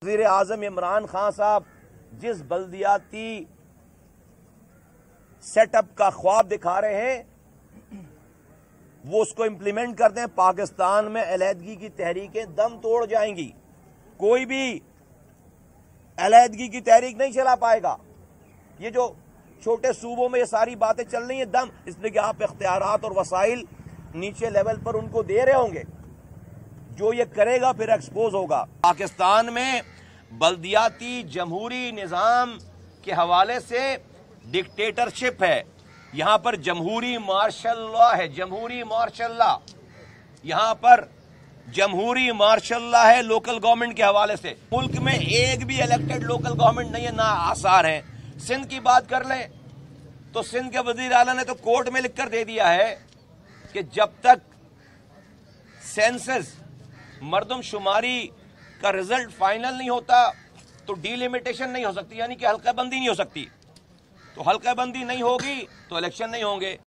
वज़ीर आज़म इमरान खान साहब जिस बल्दियाती सेटअप का ख्वाब दिखा रहे हैं वो उसको इंप्लीमेंट कर दें, पाकिस्तान में अलहदगी की तहरीकें दम तोड़ जाएंगी। कोई भी अलहदगी की तहरीक नहीं चला पाएगा। ये जो छोटे सूबों में ये सारी बातें चल रही हैं दम, इसलिए कि आप इख्तियारात और वसाइल नीचे लेवल पर उनको दे रहे होंगे। जो ये करेगा फिर एक्सपोज होगा। पाकिस्तान में बल्दियाती जमहूरी निज़ाम के हवाले से डिक्टेटरशिप है। यहां पर जमहूरी मार्शल लॉ है, जमहूरी मार्शल लॉ। यहां पर जमहूरी मार्शल लॉ है लोकल गवर्नमेंट के हवाले से। मुल्क में एक भी इलेक्टेड लोकल गवर्नमेंट नहीं है, ना आसार है। सिंध की बात कर लें तो सिंध के वजीर आला ने तो कोर्ट में लिखकर दे दिया है कि जब तक सेंसस मर्दमशुमारी का रिजल्ट फाइनल नहीं होता तो डिलिमिटेशन नहीं हो सकती, यानी कि हल्का बंदी नहीं हो सकती। तो हल्का बंदी नहीं होगी तो इलेक्शन नहीं होंगे।